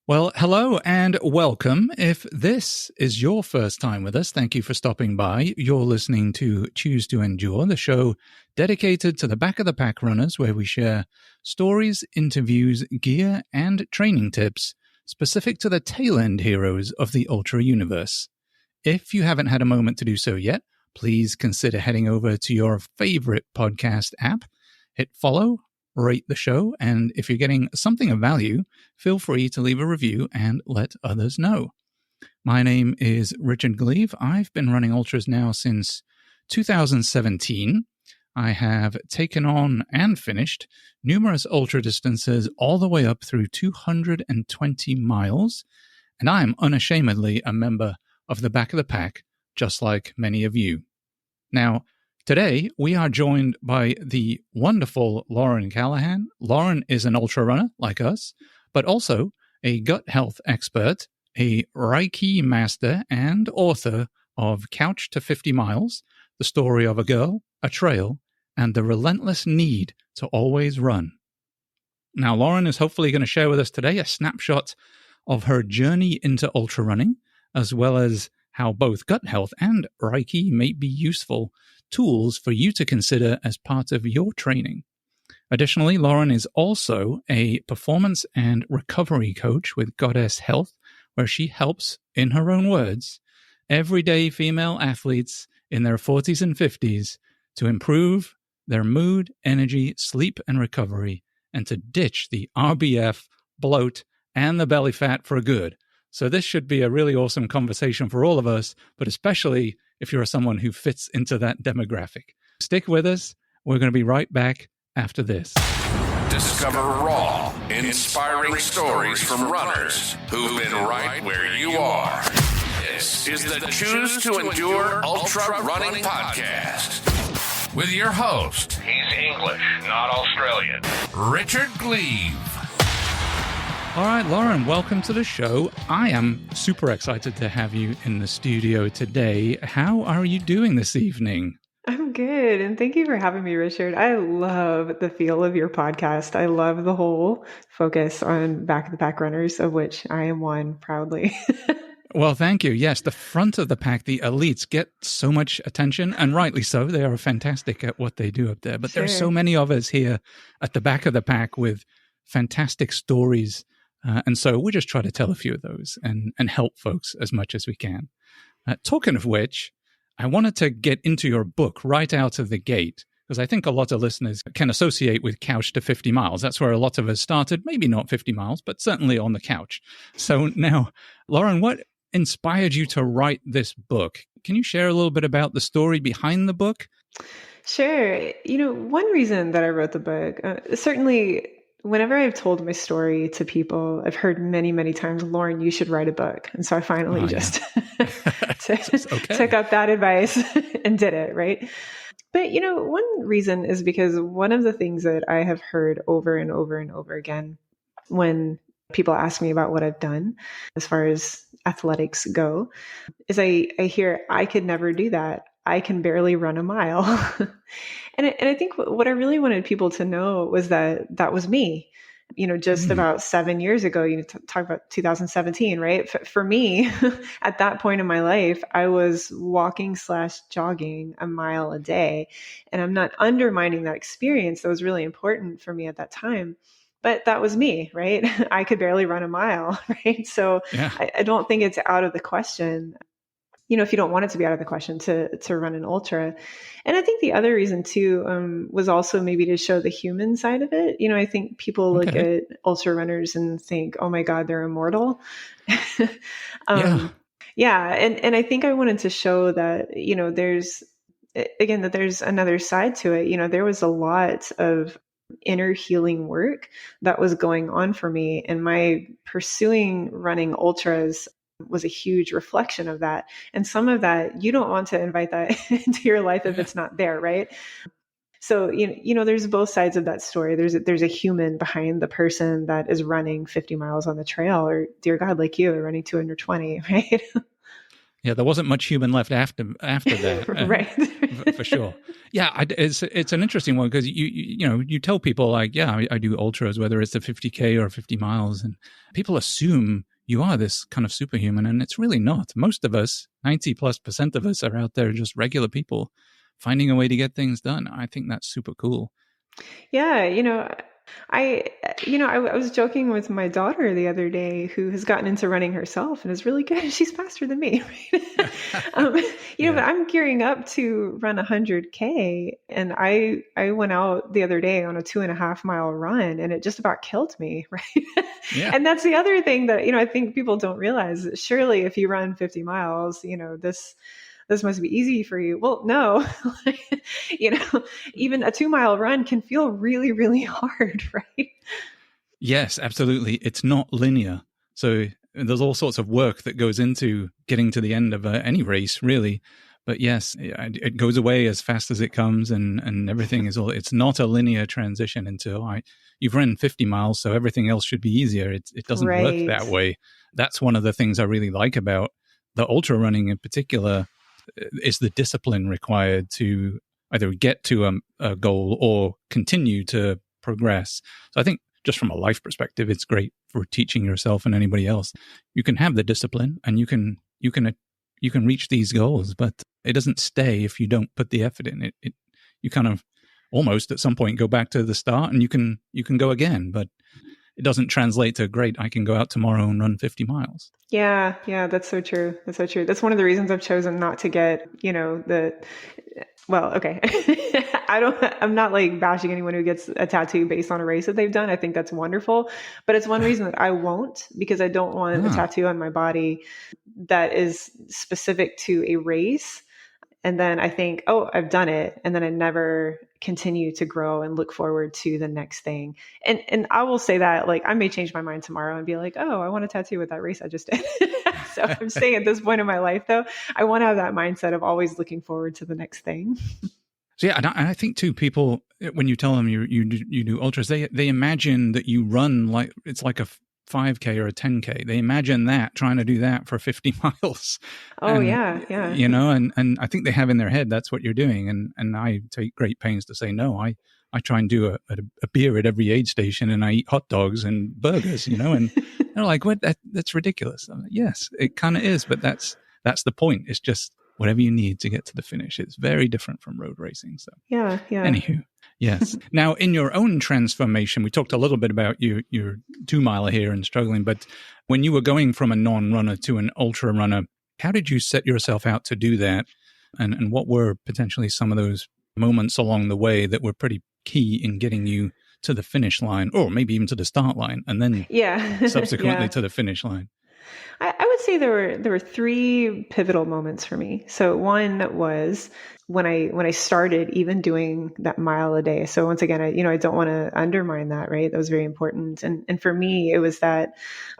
Well, hello and welcome. If this is your first time with us, thank you for stopping by. You're listening to Choose to Endure, the show dedicated to the back of the pack runners, where we share stories, interviews, gear, and training tips specific to the tail end heroes of the ultra universe. If you haven't had a moment to do so yet, please consider heading over to your favorite podcast app, hit follow, rate the show, and if you're getting something of value, feel free to leave a review and let others know. My name is Richard Gleave. I've been running ultras now since 2017. I have taken on and finished numerous ultra distances all the way up through 220 miles, and I am unashamedly a member of the back of the pack, just like many of you. Now, today, we are joined by the wonderful Lauren Callahan. Lauren is an ultra runner like us, but also a gut health expert, a Reiki master, and author of Couch to 50 Miles, The Story of a Girl, a Trail, and the Relentless Need to Always Run. Now, Lauren is hopefully going to share with us today a snapshot of her journey into ultra running, as well as how both gut health and Reiki may be useful tools for you to consider as part of your training. Additionally, Lauren is also a performance and recovery coach with Goddess Health, where she helps, in her own words, everyday female athletes in their 40s and 50s to improve their mood, energy, sleep, and recovery, and to ditch the RBF, bloat, and the belly fat for good. So this should be a really awesome conversation for all of us, but especially if you're someone who fits into that demographic. Stick with us. We're going to be right back after this. Discover raw, inspiring stories from runners who've been right where you are. This is the Choose to Endure Ultra Running Podcast with your host. He's English, not Australian. Richard Gleave. All right, Lauren, welcome to the show. I am super excited to have you in the studio today. How are you doing this evening? I'm good, and thank you for having me, Richard. I love the feel of your podcast. I love the whole focus on back of the pack runners, of which I am one proudly. Well, thank you. Yes, the front of the pack, the elites, get so much attention, and rightly so. They are fantastic at what they do up there. But There are so many of us here at the back of the pack with fantastic stories. And so we just try to tell a few of those and help folks as much as we can. Talking of which, I wanted to get into your book right out of the gate, because I think a lot of listeners can associate with Couch to 50 Miles. That's where a lot of us started, maybe not 50 miles, but certainly on the couch. So now, Lauren, what inspired you to write this book? Can you share a little bit about the story behind the book? Sure. One reason that I wrote the book, certainly whenever I've told my story to people, I've heard many, many times, Lauren, you should write a book. And so I finally took up that advice and did it, right? But, one reason is because one of the things that I have heard over and over and over again when people ask me about what I've done as far as athletics go is I hear, I could never do that. I can barely run a mile. And I think what I really wanted people to know was that was me, just about 7 years ago, talk about 2017, right? For me, at that point in my life, I was walking/jogging a mile a day. And I'm not undermining that experience. That was really important for me at that time. But that was me, right? I could barely run a mile, right? So yeah. I don't think it's out of the question, if you don't want it to be out of the question to run an ultra. And I think the other reason too, was also maybe to show the human side of it. I think people look at ultra runners and think, oh my God, they're immortal. Yeah. And I think I wanted to show that, there's another side to it. There was a lot of inner healing work that was going on for me, and my pursuing running ultras was a huge reflection of that. And some of that, you don't want to invite that into your life if it's not there, right? So, there's both sides of that story. There's a human behind the person that is running 50 miles on the trail, or dear God, like you, running 220, right? Yeah, there wasn't much human left after that, Right. for sure. Yeah, it's an interesting one because you tell people like, yeah, I do ultras, whether it's a 50K or 50 miles, and people assume you are this kind of superhuman, and it's really not. Most of us, 90+% of us, are out there just regular people finding a way to get things done. I think that's super cool. Yeah, I was joking with my daughter the other day who has gotten into running herself and is really good. She's faster than me. Right? But I'm gearing up to run 100K. And I went out the other day on a 2.5 mile run and it just about killed me. Right. Yeah. And that's the other thing that, I think people don't realize. Surely if you run 50 miles, this must be easy for you. Well, no, even a 2-mile run can feel really, really hard, right? Yes, absolutely. It's not linear. So there's all sorts of work that goes into getting to the end of any race, really. But yes, it goes away as fast as it comes, and everything it's not a linear transition until you've run 50 miles, so everything else should be easier. It doesn't work that way. That's one of the things I really like about the ultra running in particular, is the discipline required to either get to a goal or continue to progress. So I think just from a life perspective, it's great for teaching yourself and anybody else. You can have the discipline and you can reach these goals, but it doesn't stay if you don't put the effort in. You kind of almost at some point go back to the start and you can go again, but it doesn't translate to great. I can go out tomorrow and run 50 miles. Yeah. That's so true. That's one of the reasons I've chosen not to get, okay. I'm not like bashing anyone who gets a tattoo based on a race that they've done. I think that's wonderful, but it's one reason that I won't, because I don't want a tattoo on my body that is specific to a race. And then I think, oh, I've done it. And then I never continue to grow and look forward to the next thing. And I will say that, like, I may change my mind tomorrow and be like, oh, I want a tattoo with that race I just did. So I'm saying at this point in my life, though, I want to have that mindset of always looking forward to the next thing. So yeah, and I think too, people, when you tell them you do ultras, they imagine that you run like it's like a 5K or a 10K. They imagine that, trying to do that for 50 miles. Oh, and, yeah. And I think they have in their head that's what you're doing. And I take great pains to say, no, I try and do a beer at every aid station, and I eat hot dogs and burgers, and they're like, what? That's ridiculous. I'm like, yes, it kind of is, but that's the point. It's just whatever you need to get to the finish. It's very different from road racing. So yeah. Anywho. Yes. Now, in your own transformation, we talked a little bit about your 2-miler here and struggling, but when you were going from a non-runner to an ultra runner, how did you set yourself out to do that? And what were potentially some of those moments along the way that were pretty key in getting you to the finish line, or maybe even to the start line, and then subsequently to the finish line? I would say there were 3 pivotal moments for me. So one was when I started even doing that mile a day. So once again, I don't want to undermine that, right? That was very important. And for me, it was that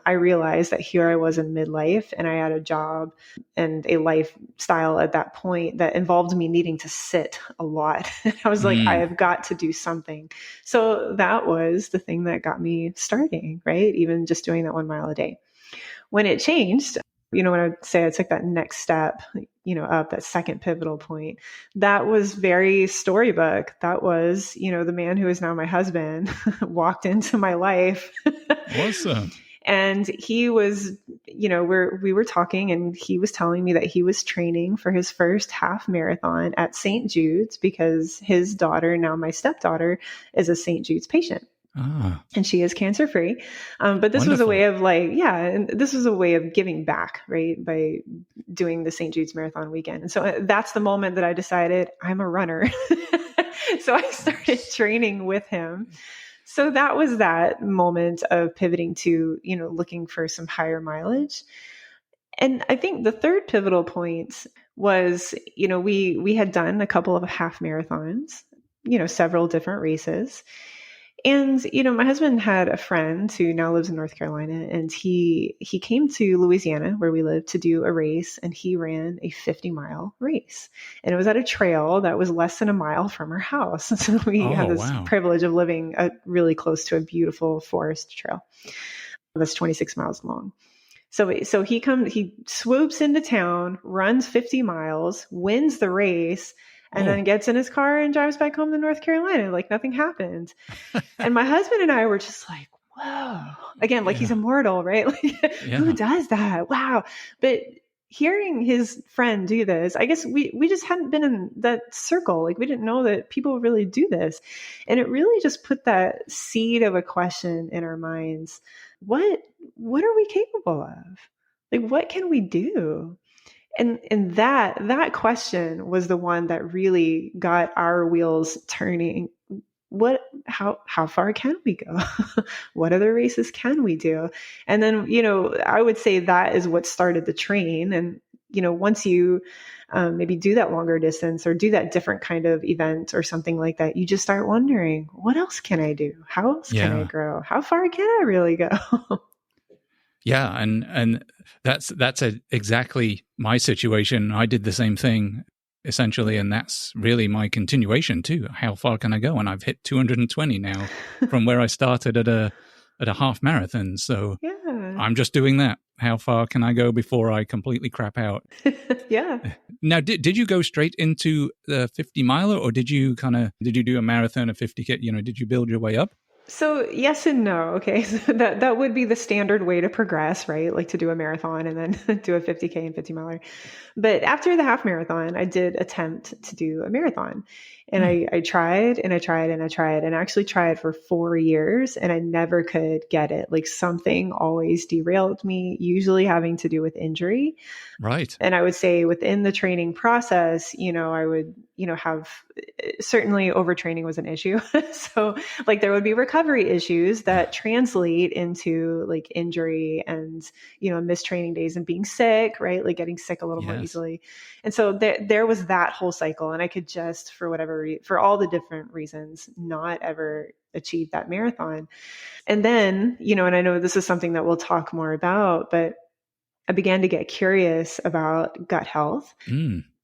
I realized that here I was in midlife and I had a job and a lifestyle at that point that involved me needing to sit a lot. I was like, I have got to do something. So that was the thing that got me starting, right? Even just doing that 1 mile a day. When it changed, when I would say I took that next step, up that second pivotal point, that was very storybook. That was, the man who is now my husband walked into my life. Awesome. And he was, we were talking and he was telling me that he was training for his first half marathon at St. Jude's because his daughter, now my stepdaughter, is a St. Jude's patient. And she is cancer free. But this was a way of and this was a way of giving back, right? By doing the St. Jude's Marathon weekend. And so that's the moment that I decided I'm a runner. So I started training with him. So that was that moment of pivoting to, looking for some higher mileage. And I think the third pivotal point was, we had done a couple of half marathons, several different races. And, my husband had a friend who now lives in North Carolina, and he came to Louisiana where we live to do a race, and he ran a 50-mile race. And it was at a trail that was less than a mile from our house. And so we had this privilege of living really close to a beautiful forest trail that's 26 miles long. So he swoops into town, runs 50 miles, wins the race, and then gets in his car and drives back home to North Carolina like nothing happened. And my husband and I were just like, whoa, again, like he's immortal, right? Like who does that? Wow. But hearing his friend do this, I guess we just hadn't been in that circle. Like we didn't know that people really do this. And it really just put that seed of a question in our minds. What are we capable of? Like, what can we do? And that question was the one that really got our wheels turning. How far can we go? What other races can we do? And then, I would say that is what started the train. And, once you maybe do that longer distance or do that different kind of event or something like that, you just start wondering, what else can I do? How else can I grow? How far can I really go? Yeah. And that's exactly my situation. I did the same thing essentially. And that's really my continuation too. How far can I go? And I've hit 220 now from where I started at a half marathon. So I'm just doing that. How far can I go before I completely crap out? Yeah. Now, did you go straight into the 50 miler or did you do a marathon, a 50K, did you build your way up? So yes and no. Okay. So that would be the standard way to progress, right? Like to do a marathon and then do a 50K and 50 miler. But after the half marathon, I did attempt to do a marathon. And I tried and I tried and I tried and I actually tried for 4 years and I never could get it. Like something always derailed me, usually having to do with injury. Right. And I would say within the training process, I would, have certainly overtraining was an issue. So like there would be recovery issues that translate into like injury and, missed training days and being sick, right? Like getting sick a little more easily. And so there was that whole cycle. And I could just, for all the different reasons, not ever achieve that marathon. And then, and I know this is something that we'll talk more about, but I began to get curious about gut health.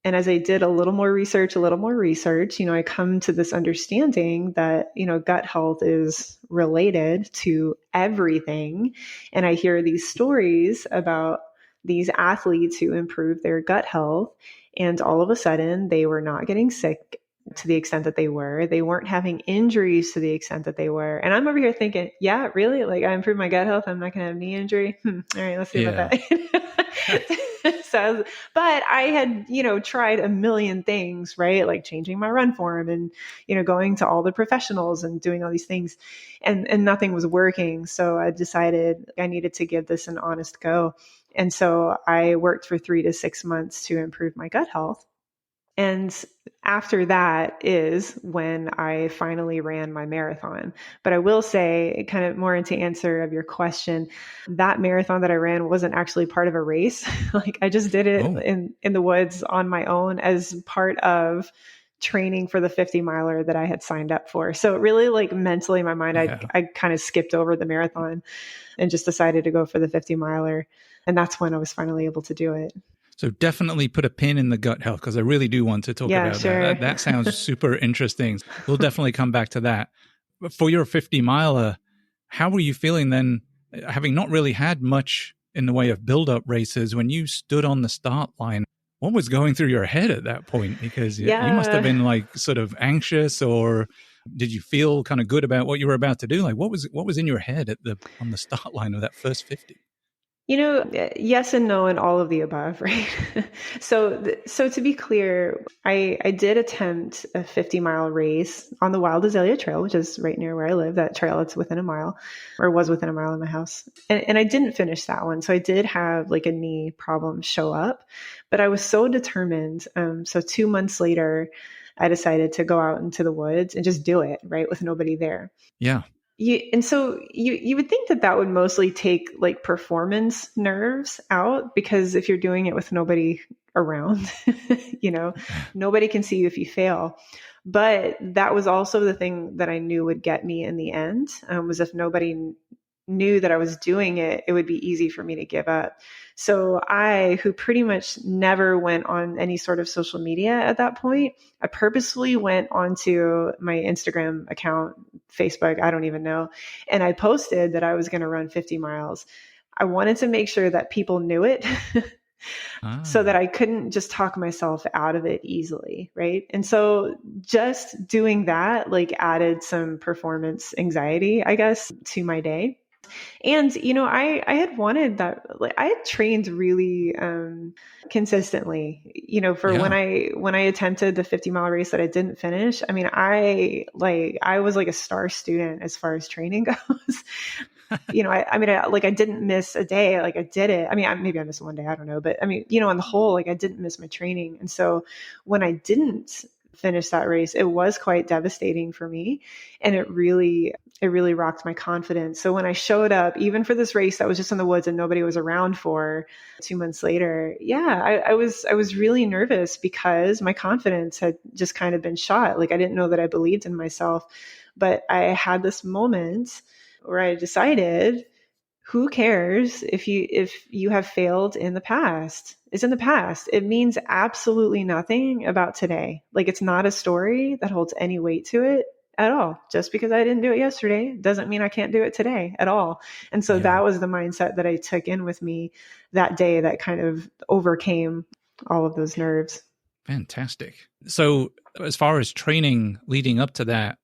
And as I did a little more research, I come to this understanding that, gut health is related to everything. And I hear these stories about these athletes who improved their gut health. And all of a sudden they were not getting sick to the extent that they were. They weren't having injuries to the extent that they were. And I'm over here thinking, yeah, really? Like I improved my gut health. I'm not going to have knee injury. All right, let's see about that. But I had, tried a million things, right? Like changing my run form and, going to all the professionals and doing all these things and nothing was working. So I decided I needed to give this an honest go. And so I worked for 3 to 6 months to improve my gut health. And after that is when I finally ran my marathon. But I will say, kind of more into answer of your question, that marathon that I ran wasn't actually part of a race. Like I just did it in the woods on my own as part of training for the 50 miler that I had signed up for. So really like mentally in my mind, I kind of skipped over the marathon and just decided to go for the 50 miler. And that's when I was finally able to do it. So definitely put a pin in the gut health because I really do want to talk about that. That sounds super interesting. We'll definitely come back to that. But for your 50 miler, how were you feeling then, having not really had much in the way of build-up races when you stood on the start line? What was going through your head at that point? Because you must have been like sort of anxious, or did you feel kind of good about what you were about to do? Like what was in your head on the start line of that first 50? Yes and no and all of the above, right? So to be clear, I did attempt a 50-mile race on the Wild Azalea Trail, which is right near where I live. That trail, it's within a mile, or was within a mile of my house. And I didn't finish that one. So I did have like a knee problem show up, but I was so determined. So 2 months later, I decided to go out into the woods and just do it, right? With nobody there. Yeah. And so you would think that would mostly take like performance nerves out, because if you're doing it with nobody around, nobody can see you if you fail. But that was also the thing that I knew would get me in the end, was if nobody knew that I was doing it, it would be easy for me to give up. So who pretty much never went on any sort of social media at that point, I purposefully went onto my Instagram account, Facebook, I don't even know. And I posted that I was going to run 50 miles. I wanted to make sure that people knew it so that Ah, I couldn't just talk myself out of it easily. Right. And so just doing that like added some performance anxiety, I guess, to my day. And, I had wanted that, like, I had trained really, consistently, for yeah. when I attempted the 50-mile race that I didn't finish. I mean, I was like a star student as far as training goes. I didn't miss a day. Like I did it. I mean, maybe I missed one day. I don't know. But I mean, on the whole, like I didn't miss my training. And so when I didn't finish that race, it was quite devastating for me. And it really rocked my confidence. So when I showed up, even for this race that was just in the woods and nobody was around for 2 months later, yeah, I was really nervous because my confidence had just kind of been shot. Like I didn't know that I believed in myself. But I had this moment where I decided, who cares if you have failed in the past? It's in the past. It means absolutely nothing about today. Like it's not a story that holds any weight to it at all. Just because I didn't do it yesterday doesn't mean I can't do it today at all. And so Yeah. that was the mindset that I took in with me that day that kind of overcame all of those nerves. Fantastic. So as far as training leading up to that,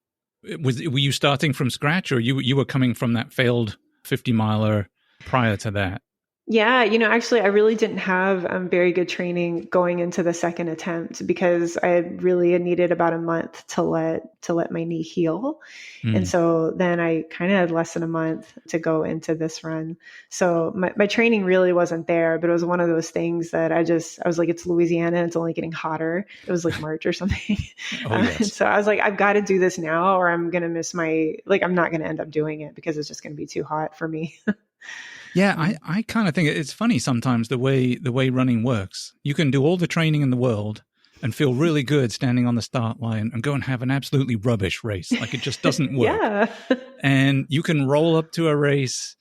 were you starting from scratch, or you were coming from that failed 50-miler prior to that? Yeah, actually, I really didn't have very good training going into the second attempt because I had needed about a month to let my knee heal. And Mm. so then I kind of had less than a month to go into this run. So my training really wasn't there, but it was one of those things that I was like, it's Louisiana, it's only getting hotter. It was like March or something. Oh, And yes. so I was like, I've got to do this now or I'm going to miss I'm not going to end up doing it because it's just going to be too hot for me. Yeah, I kind of think it's funny sometimes the way running works. You can do all the training in the world and feel really good standing on the start line and go and have an absolutely rubbish race. Like it just doesn't work. Yeah. And you can roll up to a race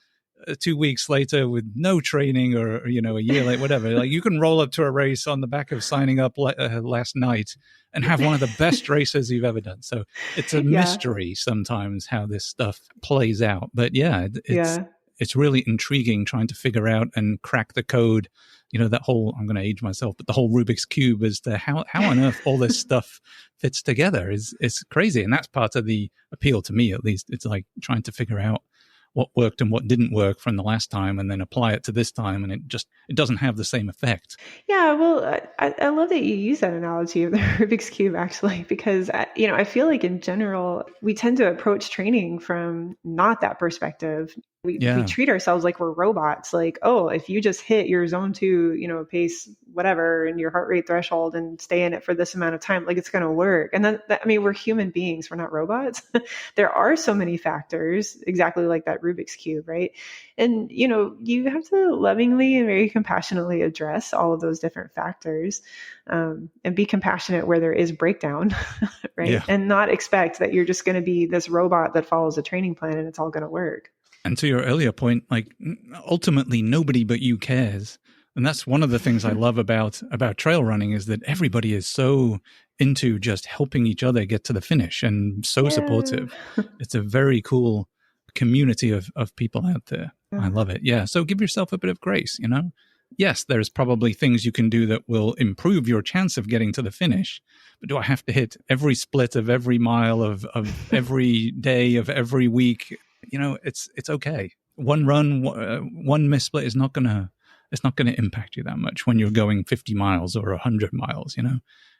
2 weeks later with no training or a year later, whatever. Like you can roll up to a race on the back of signing up last night and have one of the best races you've ever done. So it's a Yeah. mystery sometimes how this stuff plays out. But yeah, Yeah. it's really intriguing trying to figure out and crack the code, that whole, I'm going to age myself, but the whole Rubik's Cube as to how on earth all this stuff fits together is crazy. And that's part of the appeal to me, at least. It's like trying to figure out what worked and what didn't work from the last time and then apply it to this time. And it doesn't have the same effect. Yeah, well, I love that you use that analogy of the Rubik's Cube, actually, because, I feel like in general, we tend to approach training from not that perspective. We Yeah. treat ourselves like we're robots. Like, oh, if you just hit your zone 2, pace, whatever, and your heart rate threshold and stay in it for this amount of time, like it's going to work. And then, we're human beings. We're not robots. There are so many factors, exactly like that Rubik's Cube, right? And, you have to lovingly and very compassionately address all of those different factors, and be compassionate where there is breakdown, right? Yeah. And not expect that you're just going to be this robot that follows a training plan and it's all going to work. And to your earlier point, like ultimately nobody but you cares. And that's one of the things I love about trail running is that everybody is so into just helping each other get to the finish and so supportive. It's a very cool community of people out there. I love it. Yeah. So give yourself a bit of grace, Yes, there's probably things you can do that will improve your chance of getting to the finish. But do I have to hit every split of every mile of every day of every week? It's okay. One run, one missplit is not gonna impact you that much when you're going 50 miles or 100 miles.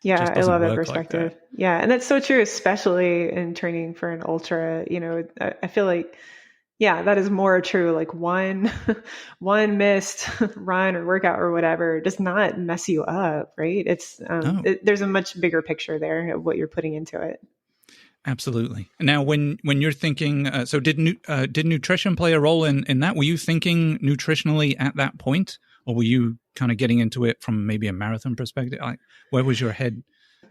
Yeah, I love that work perspective. like that. Yeah, and that's so true, especially in training for an ultra. I feel like, yeah, that is more true. Like one missed run or workout or whatever does not mess you up, right? It's No. there's a much bigger picture there of what you're putting into it. Absolutely. Now, when you're thinking, so did nutrition play a role in that? Were you thinking nutritionally at that point, or were you kind of getting into it from maybe a marathon perspective? Like, where was your head?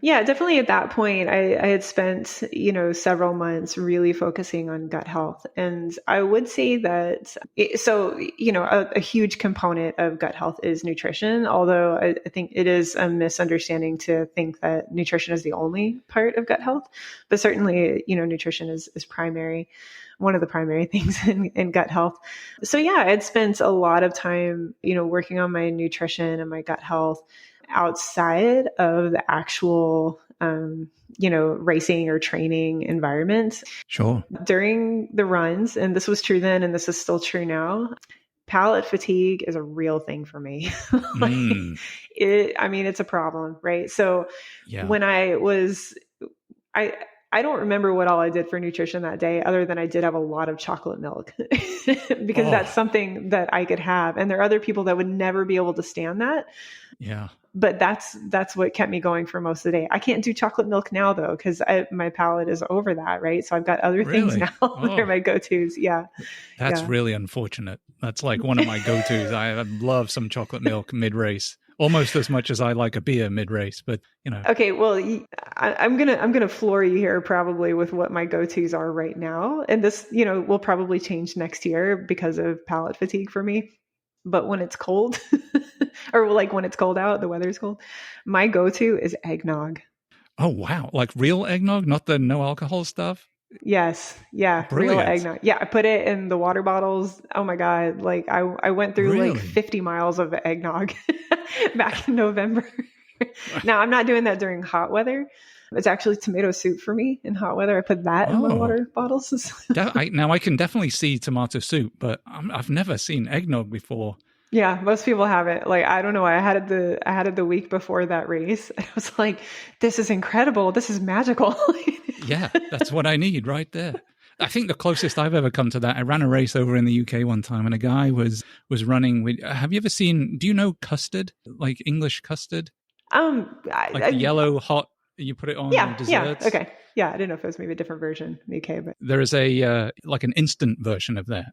Yeah, definitely at that point, I had spent, several months really focusing on gut health. And I would say that, a huge component of gut health is nutrition, although I think it is a misunderstanding to think that nutrition is the only part of gut health. But certainly, nutrition is primary, one of the primary things in gut health. So yeah, I'd spent a lot of time, working on my nutrition and my gut health outside of the actual, racing or training environment. Sure. During the runs, and this was true then, and this is still true now, palate fatigue is a real thing for me. It's a problem, right? So when I don't remember what all I did for nutrition that day, other than I did have a lot of chocolate milk because that's something that I could have. And there are other people that would never be able to stand that. Yeah. But that's what kept me going for most of the day. I can't do chocolate milk now though, because my palate is over that, right? So I've got other things now that are my go-tos. Yeah. That's really unfortunate. That's like one of my go-tos. I love some chocolate milk mid-race. Almost as much as I like a beer mid-race, but Okay, well, I'm gonna floor you here probably with what my go-tos are right now, and this will probably change next year because of palate fatigue for me. But when it's cold, or like when it's cold out, the weather's cold, my go-to is eggnog. Oh wow! Like real eggnog, not the no alcohol stuff. Yes. Yeah. Brilliant. Real eggnog. Yeah. I put it in the water bottles. Oh my God. Like I went through like 50 miles of eggnog back in November. Now I'm not doing that during hot weather. It's actually tomato soup for me in hot weather. I put that in my water bottles. Now I can definitely see tomato soup, but I've never seen eggnog before. Yeah, most people haven't. Like, I don't know. I had it the week before that race. I was like, this is incredible. This is magical. Yeah, that's what I need right there. I think the closest I've ever come to that, I ran a race over in the UK one time, and a guy was running with, have you ever seen, do you know custard? Like English custard? The yellow hot, you put it on desserts? Yeah, okay. Yeah, I didn't know if it was maybe a different version in the UK. But there is like an instant version of that.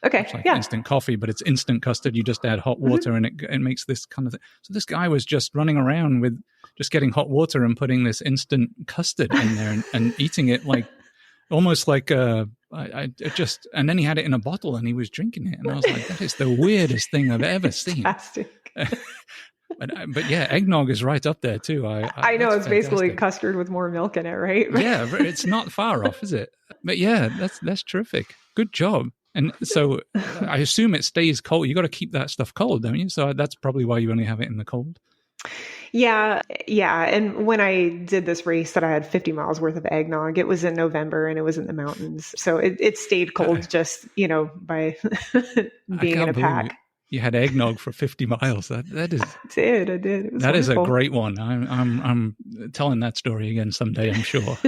Okay. It's like instant coffee, but it's instant custard. You just add hot water and it makes this kind of thing. So this guy was just running around with just getting hot water and putting this instant custard in there and eating it like almost like and then he had it in a bottle and he was drinking it. And I was like, that is the weirdest thing I've ever seen. But yeah, eggnog is right up there too. I know it's basically custard with more milk in it, right? Yeah, it's not far off, is it? But yeah, that's terrific. Good job. And so I assume it stays cold. You got to keep that stuff cold, don't you? So that's probably why you only have it in the cold. Yeah. And when I did this race that I had 50 miles worth of eggnog, it was in November and it was in the mountains. So it stayed cold just, by being in a pack. You had eggnog for 50 miles. That is. I did. It was that wonderful. Is a great one. I'm telling that story again someday, I'm sure.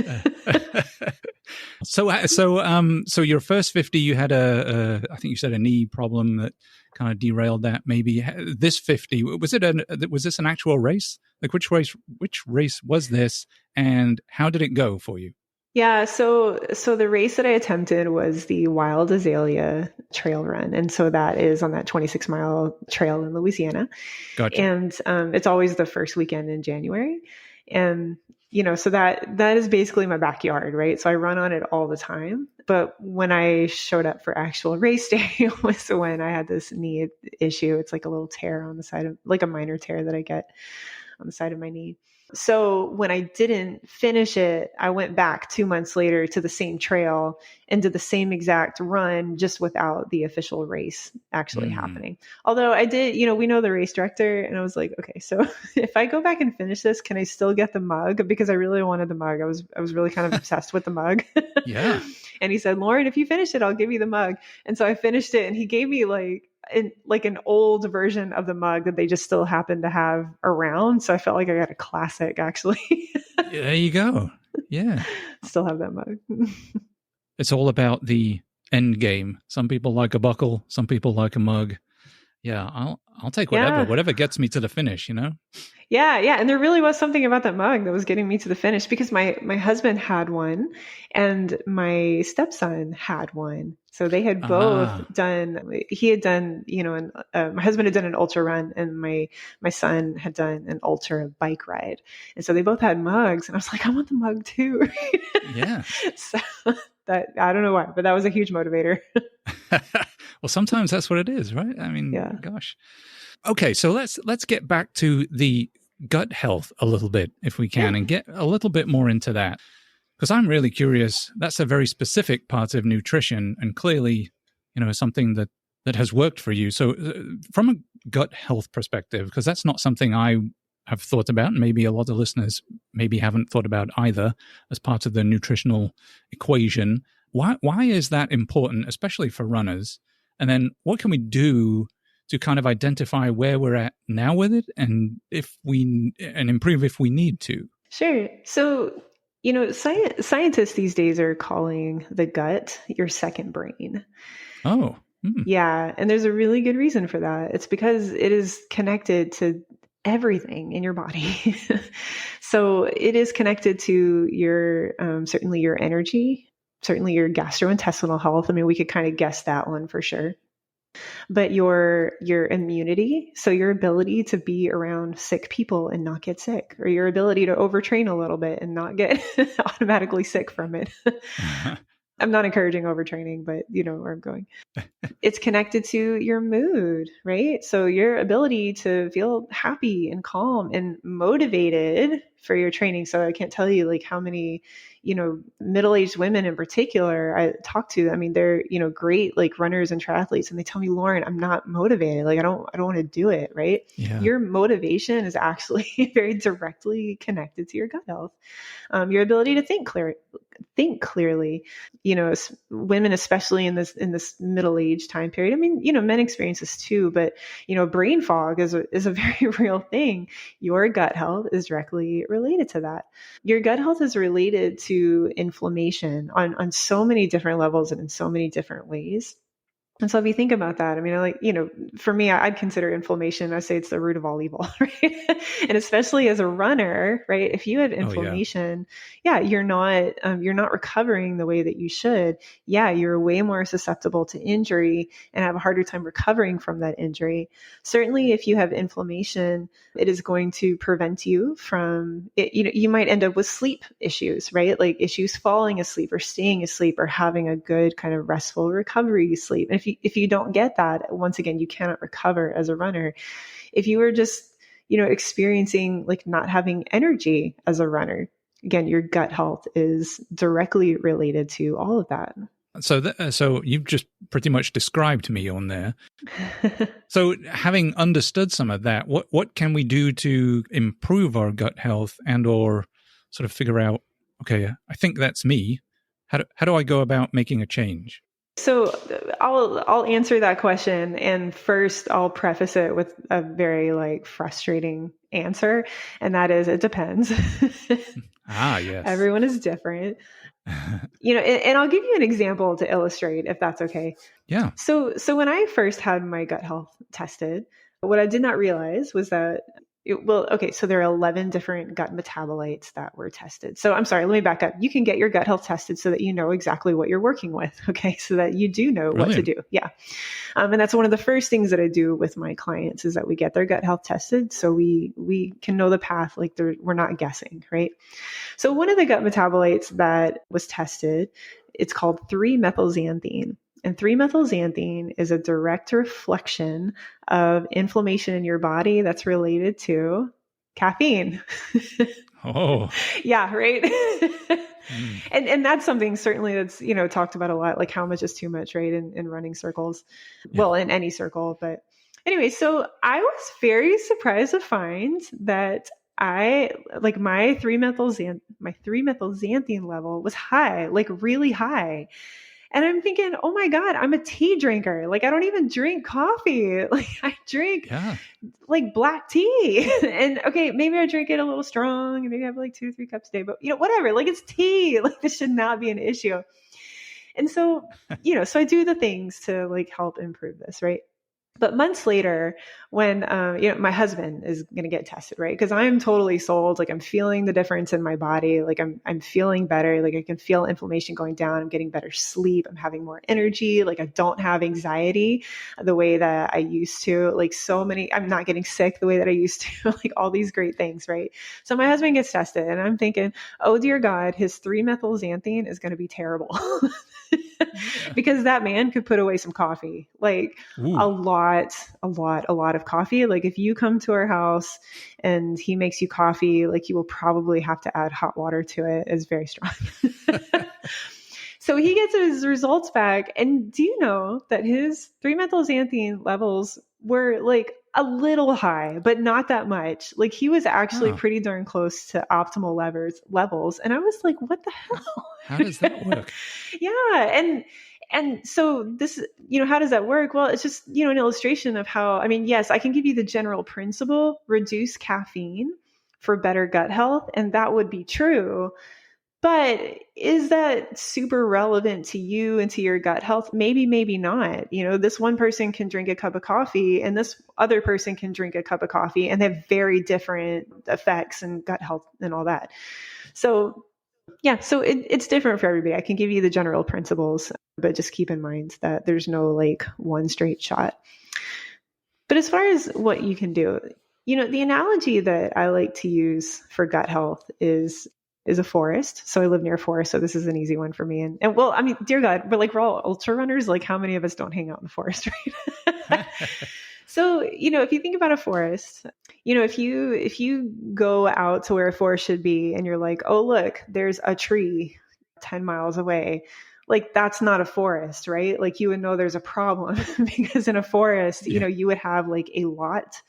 So your first 50, you had I think you said a knee problem that kind of derailed that. Maybe this 50, was this an actual race? Like which race was this, and how did it go for you? Yeah, so the race that I attempted was the Wild Azalea Trail Run. And so that is on that 26-mile trail in Louisiana. Gotcha. And it's always the first weekend in January. And, so that is basically my backyard, right? So I run on it all the time. But when I showed up for actual race day was when I had this knee issue. It's like a little tear on the side of, like a minor tear that I get on the side of my knee. So when I didn't finish it, I went back 2 months later to the same trail and did the same exact run, just without the official race actually happening. Although I did, we know the race director, and I was like, okay, so if I go back and finish this, can I still get the mug? Because I really wanted the mug. I was really kind of obsessed with the mug. Yeah. And he said, Lauren, if you finish it, I'll give you the mug. And so I finished it, and he gave me like an old version of the mug that they just still happen to have around. So I felt like I got a classic, actually. There you go. Yeah. Still have that mug. It's all about the end game. Some people like a buckle. Some people like a mug. Yeah, I'll take Yeah. whatever gets me to the finish, Yeah, yeah. And there really was something about that mug that was getting me to the finish because my husband had one and my stepson had one. So they had both Ah, done, he had done, and my husband had done an ultra run and my son had done an ultra bike ride. And so they both had mugs and I was like, I want the mug too. yeah. So that, I don't know why, but that was a huge motivator. Well, sometimes that's what it is, right? I mean, Yeah. gosh. Okay, so let's get back to the gut health a little bit, if we can, Yeah. and get a little bit more into that. Because I'm really curious. That's a very specific part of nutrition, and clearly, something that has worked for you. So, from a gut health perspective, because that's not something I have thought about, and maybe a lot of listeners maybe haven't thought about either as part of the nutritional equation. Why is that important, especially for runners? And then what can we do to kind of identify where we're at now with it, and improve if we need to? Sure. So, scientists these days are calling the gut your second brain. Oh, Yeah. And there's a really good reason for that. It's because it is connected to everything in your body. So it is connected to your, certainly your energy, certainly your gastrointestinal health. I mean, we could kind of guess that one for sure. But your immunity, so your ability to be around sick people and not get sick, or your ability to overtrain a little bit and not get automatically sick from it. I'm not encouraging overtraining, but you know where I'm going. It's connected to your mood, right? So your ability to feel happy and calm and motivated for your training. So I can't tell you like how many, middle-aged women in particular I talk to. I mean, they're, great like runners and triathletes. And they tell me, Lauren, I'm not motivated. Like, I don't want to do it. Right. yeah. Your motivation is actually very directly connected to your gut health. Your ability to think clearly, women, especially in this middle-aged time period. I mean, men experience this too, but, brain fog is a very real thing. Your gut health is directly related to that. Your gut health is related to inflammation on so many different levels and in so many different ways. And so if you think about that, I mean, for me, I'd consider inflammation, I say it's the root of all evil, right? And especially as a runner, right? If you have inflammation, you're not recovering the way that you should. Yeah, you're way more susceptible to injury and have a harder time recovering from that injury. Certainly, if you have inflammation, it is going to prevent you from it. You might end up with sleep issues, right? Like issues falling asleep or staying asleep or having a good kind of restful recovery sleep. And if you don't get that, once again, you cannot recover as a runner. If you were just, experiencing like not having energy as a runner, again, your gut health is directly related to all of that. So you've just pretty much described me on there. So having understood some of that, what can we do to improve our gut health and or sort of figure out, okay, I think that's me. How do I go about making a change? So I'll answer that question. And first I'll preface it with a very like frustrating answer. And that is, it depends. Yes. Everyone is different. And I'll give you an example to illustrate if that's okay. Yeah. So when I first had my gut health tested, what I did not realize was that so there are 11 different gut metabolites that were tested. So I'm sorry, let me back up. You can get your gut health tested so that you know exactly what you're working with. Okay. So that you do know what to do. Yeah. And that's one of the first things that I do with my clients is that we get their gut health tested. So we can know the path, like we're not guessing. Right. So one of the gut metabolites that was tested, it's called 3-methylxanthine. And 3-methylxanthine is a direct reflection of inflammation in your body that's related to caffeine. Oh. Yeah, right. And that's something certainly that's, talked about a lot, like how much is too much, right? In running circles. Yeah. Well, in any circle. But anyway, so I was very surprised to find that my 3-methylxanthine level was high, like really high. And I'm thinking, oh my God, I'm a tea drinker. Like I don't even drink coffee. Like I drink like black tea. And okay, maybe I drink it a little strong and maybe I have like 2 or 3 cups a day, but whatever, like it's tea. Like this should not be an issue. And so, so I do the things to like help improve this, right? But months later, when my husband is going to get tested, right? Because I'm totally sold. Like I'm feeling the difference in my body. Like I'm feeling better. Like I can feel inflammation going down. I'm getting better sleep. I'm having more energy. Like I don't have anxiety the way that I used to. Like I'm not getting sick the way that I used to. Like all these great things, right? So my husband gets tested, and I'm thinking, oh dear God, his 3-methylxanthine is going to be terrible. Because that man could put away some coffee, like Ooh. a lot of coffee. Like if you come to our house and he makes you coffee, like you will probably have to add hot water to it. It's very strong. So he gets his results back. And do you know that his 3-methylxanthine levels were like a little high, but not that much. Like he was actually pretty darn close to optimal levels. And I was like, what the hell? How does that work? Yeah. And so this, how does that work? Well, it's just, an illustration of how, yes, I can give you the general principle, reduce caffeine for better gut health. And that would be true. But is that super relevant to you and to your gut health? Maybe, maybe not. This one person can drink a cup of coffee and this other person can drink a cup of coffee, and they have very different effects and gut health and all that. So yeah, so it's different for everybody. I can give you the general principles, but just keep in mind that there's no like one straight shot. But as far as what you can do, the analogy that I like to use for gut health is a forest. So I live near a forest. So this is an easy one for me. And well, dear God, we're all ultra runners. Like how many of us don't hang out in the forest, right? So, if you think about a forest, if you go out to where a forest should be and you're like, oh, look, there's a tree 10 miles away. Like that's not a forest, right? Like you would know there's a problem because in a forest, you would have like a lot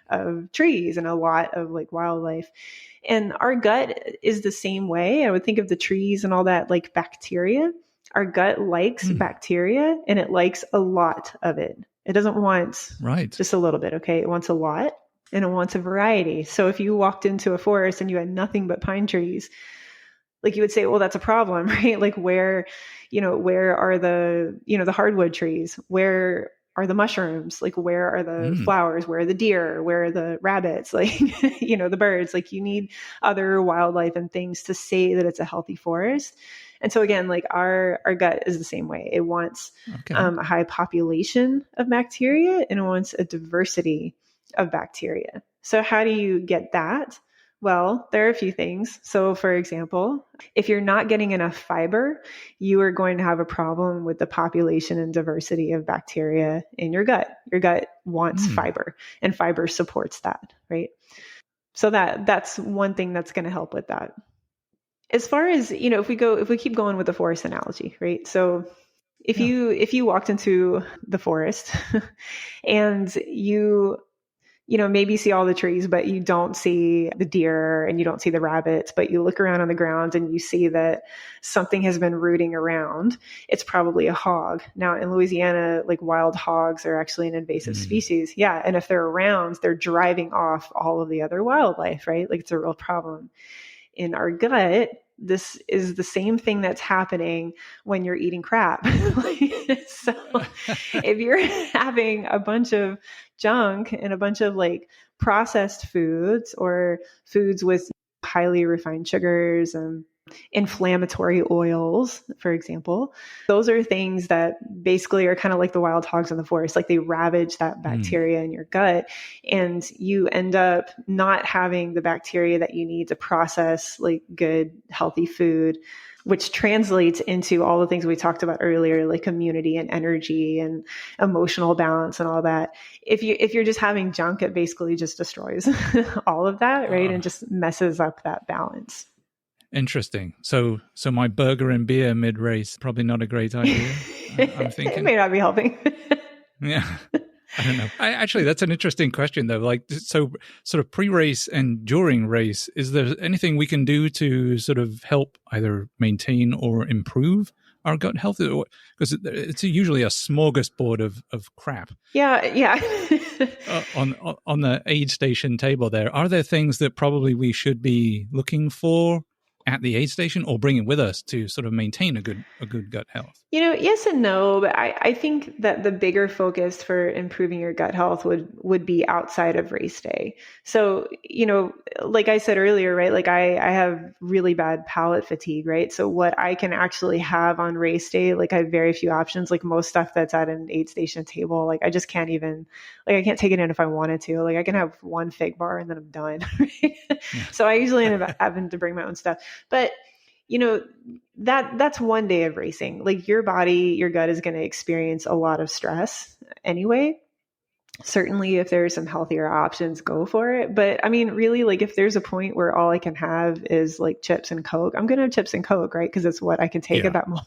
of trees and a lot of like wildlife. And our gut is the same way. I would think of the trees and all that like bacteria. Our gut likes bacteria and it likes a lot of it. It doesn't want just a little bit, okay? It wants a lot and it wants a variety. So if you walked into a forest and you had nothing but pine trees, like you would say, well, that's a problem, right? Like where are the, the hardwood trees? Where are the mushrooms? Like where are the flowers? Where are the deer? Where are the rabbits? Like, the birds? Like you need other wildlife and things to say that it's a healthy forest. And so again, like our gut is the same way. It wants a high population of bacteria and it wants a diversity of bacteria. So how do you get that? Well, there are a few things. So for example, if you're not getting enough fiber, you are going to have a problem with the population and diversity of bacteria in your gut. Your gut wants fiber and fiber supports that, right? So that's one thing that's going to help with that. As far as, if we keep going with the forest analogy, right? So if you walked into the forest and you maybe see all the trees, but you don't see the deer and you don't see the rabbits, but you look around on the ground and you see that something has been rooting around, it's probably a hog. Now in Louisiana, like wild hogs are actually an invasive species. Yeah. And if they're around, they're driving off all of the other wildlife, right? Like it's a real problem. In our gut, this is the same thing that's happening when you're eating crap. So if you're having a bunch of junk and a bunch of like processed foods or foods with highly refined sugars and inflammatory oils, for example, those are things that basically are kind of like the wild hogs in the forest. Like they ravage that bacteria in your gut and you end up not having the bacteria that you need to process like good, healthy food, which translates into all the things we talked about earlier, like immunity and energy and emotional balance and all that. If you're just having junk, it basically just destroys all of that, right? And just messes up that balance. Interesting. So my burger and beer mid-race, probably not a great idea, I'm thinking. It may not be helping. Yeah. I don't know. Actually, that's an interesting question, though. Like, so sort of pre-race and during race, is there anything we can do to sort of help either maintain or improve our gut health? Because it's usually a smorgasbord of crap. Yeah. On the aid station table there, are there things that probably we should be looking for at the aid station or bring it with us to sort of maintain a good gut health? Yes and no, but I think that the bigger focus for improving your gut health would be outside of race day. So, like I said earlier, right? Like I have really bad palate fatigue, right? So what I can actually have on race day, like I have very few options, like most stuff that's at an aid station table, like I just can't even, like I can't take it in if I wanted to. Like I can have one fig bar and then I'm done. Right? Yeah. So I usually end up having to bring my own stuff. But that's one day of racing. Like your body, your gut is going to experience a lot of stress anyway. Certainly if there's some healthier options, go for it. But I mean, really, like if there's a point where all I can have is like chips and Coke, I'm going to have chips and Coke, right? Because it's what I can take at that moment.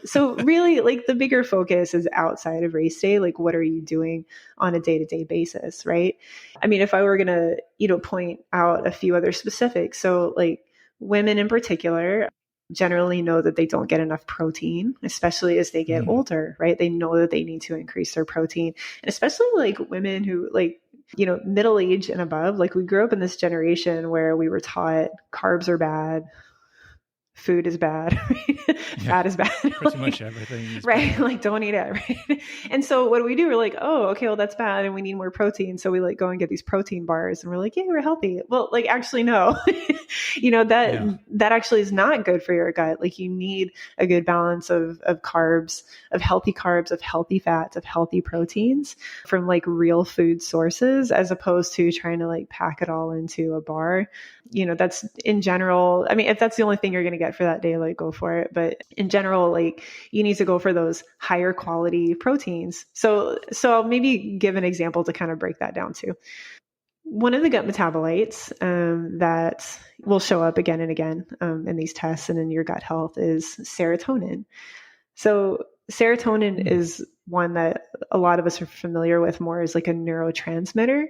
So really, like the bigger focus is outside of race day. Like what are you doing on a day-to-day basis, right? I mean, if I were going to, point out a few other specifics. So like women in particular generally know that they don't get enough protein, especially as they get older, right? They know that they need to increase their protein. And especially like women who like, middle age and above, like we grew up in this generation where we were taught carbs are bad, food is bad, fat is bad. Pretty much everything is right. bad. Like don't eat it. Right. And so what do? We're like, oh, okay, well that's bad. And we need more protein. So we like go and get these protein bars and we're like, yeah, we're healthy. Well, like actually, no, that actually is not good for your gut. Like you need a good balance of carbs, of healthy fats, of healthy proteins from like real food sources, as opposed to trying to like pack it all into a bar. That's in general. I mean, if that's the only thing you're going to get for that day, like go for it. But in general, like you need to go for those higher quality proteins. So I'll maybe give an example to kind of break that down too. One of the gut metabolites that will show up again and again in these tests and in your gut health is serotonin. So serotonin is one that a lot of us are familiar with more as like a neurotransmitter,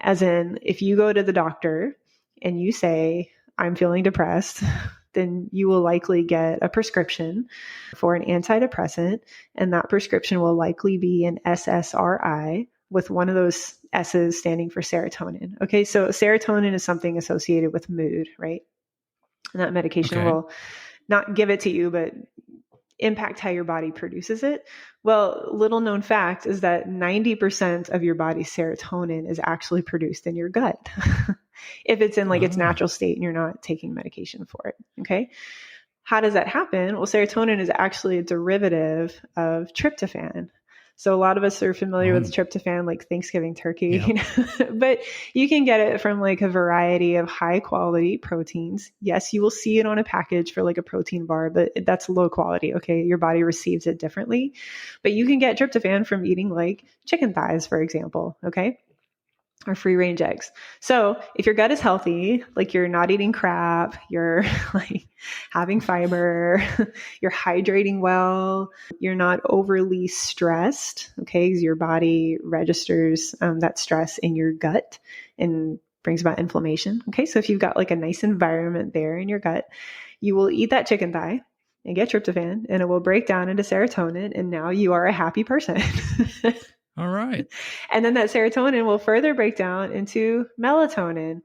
as in if you go to the doctor and you say, I'm feeling depressed, then you will likely get a prescription for an antidepressant. And that prescription will likely be an SSRI with one of those S's standing for serotonin. Okay. So serotonin is something associated with mood, right? And that medication will not give it to you, but impact how your body produces it. Well, little known fact is that 90% of your body's serotonin is actually produced in your gut. If it's in like its natural state and you're not taking medication for it. Okay. How does that happen? Well, serotonin is actually a derivative of tryptophan. So a lot of us are familiar with tryptophan, like Thanksgiving turkey, but you can get it from like a variety of high quality proteins. Yes, you will see it on a package for like a protein bar, but that's low quality. Okay. Your body receives it differently, but you can get tryptophan from eating like chicken thighs, for example. Okay. Or free range eggs. So if your gut is healthy, like you're not eating crap, you're like having fiber, you're hydrating well, you're not overly stressed, okay, because your body registers that stress in your gut and brings about inflammation. Okay, so if you've got like a nice environment there in your gut, you will eat that chicken thigh and get tryptophan and it will break down into serotonin and now you are a happy person. All right. And then that serotonin will further break down into melatonin.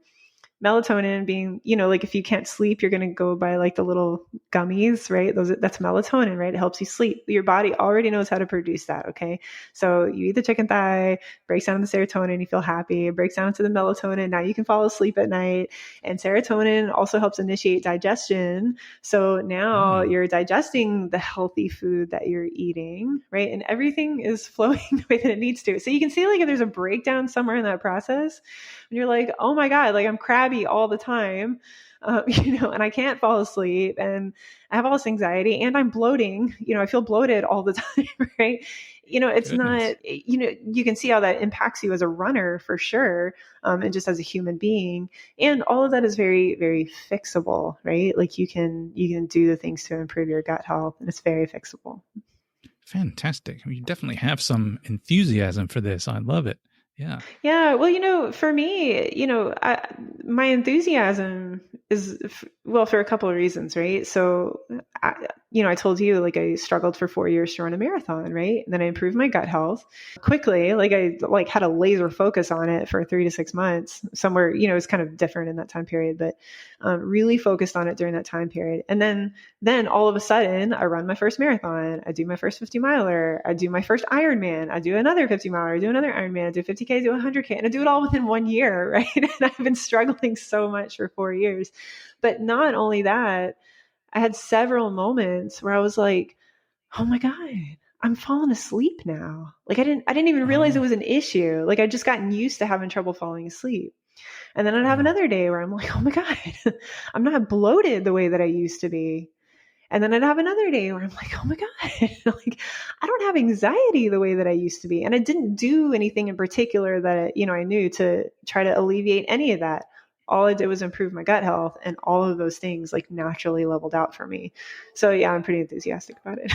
Melatonin being, like if you can't sleep, you're going to go buy like the little gummies, right? That's melatonin, right? It helps you sleep. Your body already knows how to produce that. Okay. So you eat the chicken thigh, breaks down the serotonin, you feel happy, it breaks down into the melatonin. Now you can fall asleep at night. And serotonin also helps initiate digestion. So now you're digesting the healthy food that you're eating, right? And everything is flowing the way that it needs to. So you can see like if there's a breakdown somewhere in that process, and you're like, oh my God, like I'm crabby all the time, and I can't fall asleep and I have all this anxiety and I'm bloating, I feel bloated all the time, right? It's not, you can see how that impacts you as a runner for sure. And just as a human being, and all of that is very, very fixable, right? Like you can do the things to improve your gut health and it's very fixable. Fantastic. You definitely have some enthusiasm for this. I love it. Yeah. Yeah. Well, for me, my enthusiasm is, for a couple of reasons, right? So I told you, like, I struggled for 4 years to run a marathon, right? And then I improved my gut health quickly. Like, I had a laser focus on it for 3 to 6 months somewhere, it's kind of different in that time period, but really focused on it during that time period. And then all of a sudden I run my first marathon. I do my first 50 miler. I do my first Ironman. I do another 50 miler. I do another Ironman. I do 50K, I do 100K, and I do it all within 1 year, right? And I've been struggling so much for 4 years. But not only that, I had several moments where I was like, oh my God, I'm falling asleep now. Like, I didn't even realize it was an issue. Like, I'd just gotten used to having trouble falling asleep. And then I'd have another day where I'm like, oh my God, I'm not bloated the way that I used to be. And then I'd have another day where I'm like, oh my God, like, I don't have anxiety the way that I used to be. And I didn't do anything in particular that, I knew to try to alleviate any of that. All I did was improve my gut health, and all of those things like naturally leveled out for me. So yeah, I'm pretty enthusiastic about it.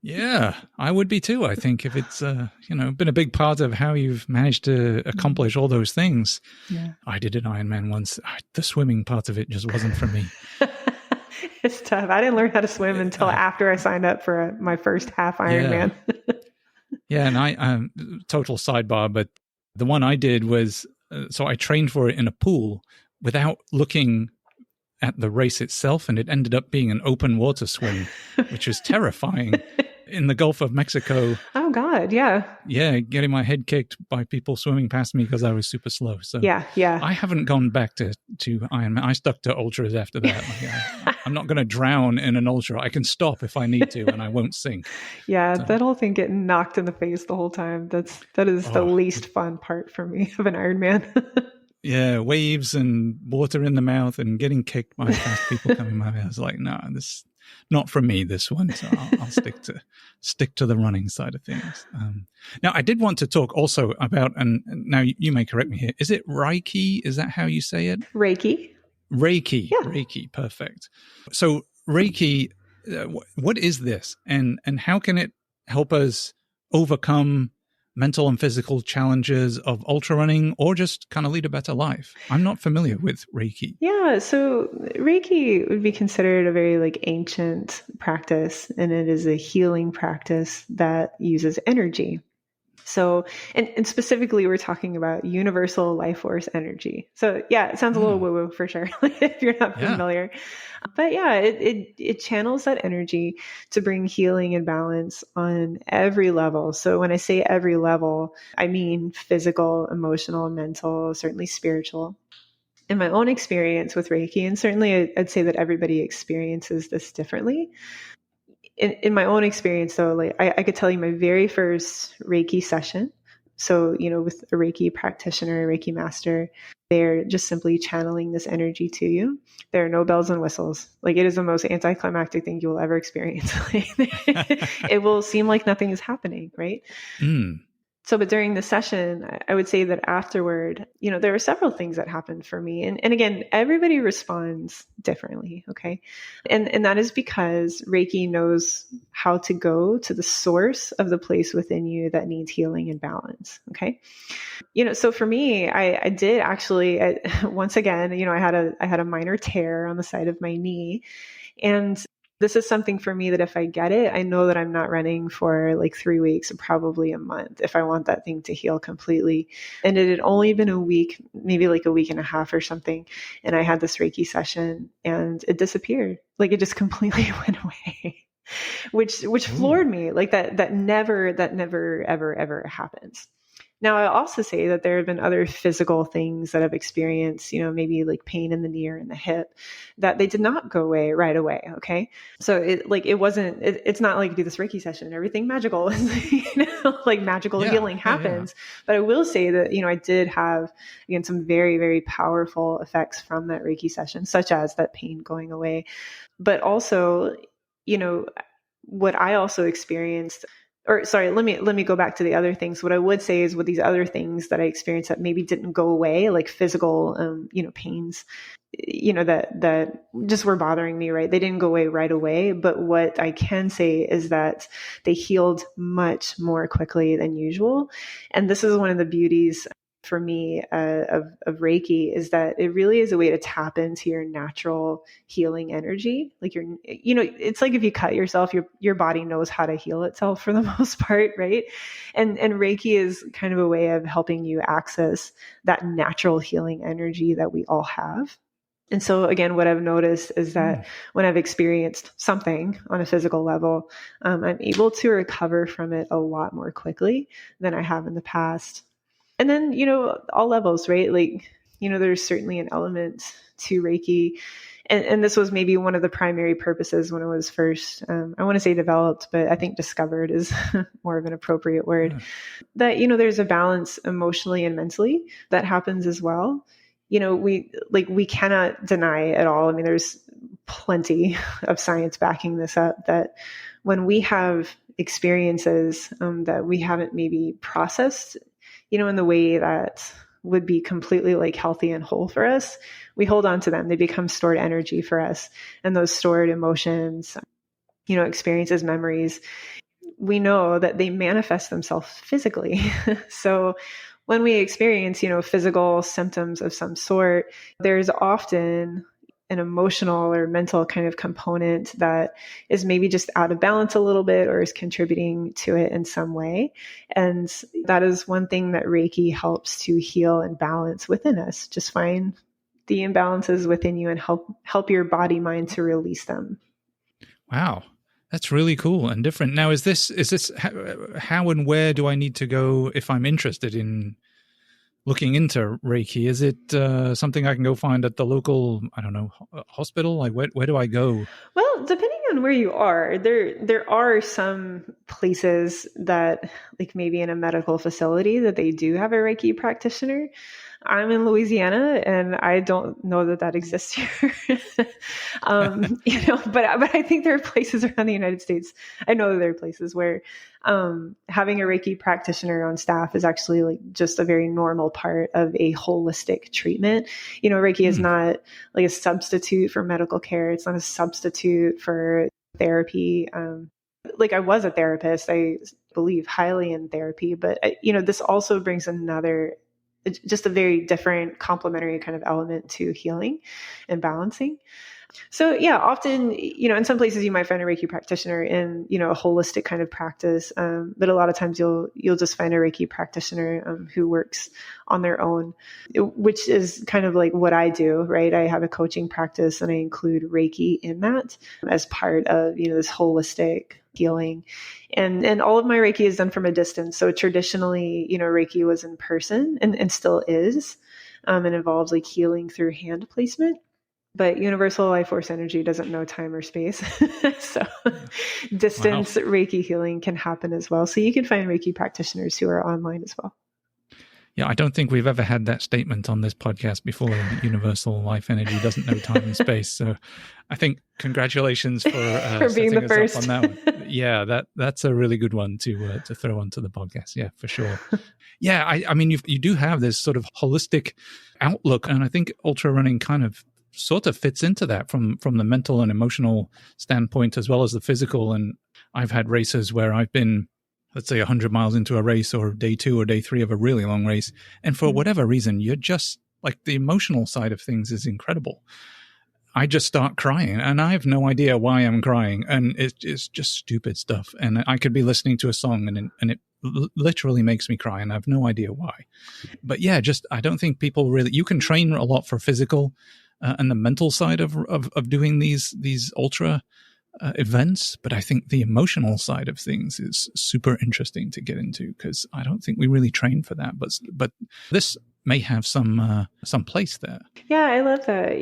Yeah, I would be too. I think if it's, been a big part of how you've managed to accomplish all those things. Yeah. I did an Ironman once. The swimming part of it just wasn't for me. It's tough. I didn't learn how to swim until after I signed up for my first half Ironman. Yeah, and I total sidebar, but the one I did was, so I trained for it in a pool without looking at the race itself, and it ended up being an open water swim, which was terrifying in the Gulf of Mexico. Oh God, yeah. Yeah, getting my head kicked by people swimming past me because I was super slow. So yeah. I haven't gone back to Ironman. I stuck to ultras after that. I'm not going to drown in an ultra. I can stop if I need to, and I won't sink. Yeah, so that whole thing getting knocked in the face the whole time. That is the least fun part for me of an Ironman. Yeah, waves and water in the mouth and getting kicked by fast people coming my way. I was like, no, this not for me, this one. So I'll stick to the running side of things. Now, I did want to talk also about, and now you may correct me here, is it Reiki? Is that how you say it? Reiki. Reiki. Yeah. Reiki. Perfect. So Reiki, what is this? And how can it help us overcome mental and physical challenges of ultra running, or just kind of lead a better life? I'm not familiar with Reiki. Yeah, so Reiki would be considered a very ancient practice, and it is a healing practice that uses energy. So, and specifically, we're talking about universal life force energy. So yeah, it sounds a little woo-woo for sure, if you're not familiar. But yeah, it channels that energy to bring healing and balance on every level. So when I say every level, I mean physical, emotional, mental, certainly spiritual. In my own experience with Reiki, and certainly I'd say that everybody experiences this differently. In my own experience, though, I could tell you my very first Reiki session. So, with a Reiki practitioner, a Reiki master, they're just simply channeling this energy to you. There are no bells and whistles. It is the most anticlimactic thing you will ever experience. It will seem like nothing is happening, right? So, but during the session, I would say that afterward, there were several things that happened for me. And again, everybody responds differently. Okay. And that is because Reiki knows how to go to the source of the place within you that needs healing and balance. Okay. So for me, I did actually, once again, I had a minor tear on the side of my knee, and this is something for me that if I get it, I know that I'm not running for 3 weeks or probably a month if I want that thing to heal completely. And it had only been a week, maybe a week and a half or something. And I had this Reiki session and it disappeared. It just completely went away, which floored me. That never, ever happens. Now, I also say that there have been other physical things that I've experienced, maybe pain in the knee or in the hip, that they did not go away right away. Okay. So it's not like you do this Reiki session and everything magical, magical healing happens. Yeah. But I will say that, I did have, again, some very, very powerful effects from that Reiki session, such as that pain going away. But also, what I also experienced, or sorry, let me go back to the other things. What I would say is with these other things that I experienced that maybe didn't go away, like physical, pains, that just were bothering me, right? They didn't go away right away. But what I can say is that they healed much more quickly than usual. And this is one of the beauties for me of Reiki is that it really is a way to tap into your natural healing energy. Like it's like if you cut yourself, your body knows how to heal itself for the most part, right? And Reiki is kind of a way of helping you access that natural healing energy that we all have. And so again, what I've noticed is that when I've experienced something on a physical level, I'm able to recover from it a lot more quickly than I have in the past. And then, all levels, right? Like, there's certainly an element to Reiki. And this was maybe one of the primary purposes when it was first, I want to say developed, but I think discovered is more of an appropriate word. That, there's a balance emotionally and mentally that happens as well. We cannot deny at all. I mean, there's plenty of science backing this up, that when we have experiences that we haven't maybe processed, in the way that would be completely like healthy and whole for us, we hold on to them. They become stored energy for us. And those stored emotions, experiences, memories, we know that they manifest themselves physically. So when we experience, physical symptoms of some sort, there's often an emotional or mental kind of component that is maybe just out of balance a little bit or is contributing to it in some way. And that is one thing that Reiki helps to heal and balance within us. Just find the imbalances within you and help your body, mind to release them. Wow. That's really cool and different. Now, is this how and where do I need to go if I'm interested in looking into Reiki? Is it something I can go find at the local, I don't know, hospital? Like where do I go? Well, depending on where you are, there are some places that, like maybe in a medical facility, that they do have a Reiki practitioner. I'm in Louisiana and I don't know that exists here. But I think there are places around the United States. I know that there are places where having a Reiki practitioner on staff is actually like just a very normal part of a holistic treatment. Reiki is not like a substitute for medical care. It's not a substitute for therapy. Like I was a therapist, I believe highly in therapy, but this also brings just a very different complementary kind of element to healing and balancing. So yeah, often, in some places you might find a Reiki practitioner in, a holistic kind of practice. But a lot of times you'll just find a Reiki practitioner who works on their own, which is kind of like what I do, right? I have a coaching practice and I include Reiki in that as part of, this holistic healing. And all of my Reiki is done from a distance. So traditionally, Reiki was in person and still is, and involves like healing through hand placement. But universal life force energy doesn't know time or space. So distance Reiki healing can happen as well. So you can find Reiki practitioners who are online as well. Yeah, I don't think we've ever had that statement on this podcast before. Universal life energy doesn't know time and space. So I think congratulations for being the first on that one. Yeah, that's a really good one to throw onto the podcast. Yeah, for sure. Yeah, I mean, you do have this sort of holistic outlook, and I think ultra running kind of sort of fits into that from the mental and emotional standpoint as well as the physical. And I've had races where I've been, let's say 100 miles into a race or day 2 or day 3 of a really long race. And for whatever reason, you're just like the emotional side of things is incredible. I just start crying and I have no idea why I'm crying. And it's just stupid stuff. And I could be listening to a song and it literally makes me cry and I have no idea why. But yeah, I don't think people really, you can train a lot for physical and the mental side of doing these ultra events, but I think the emotional side of things is super interesting to get into because I don't think we really train for that. But this may have some place there. Yeah, I love that.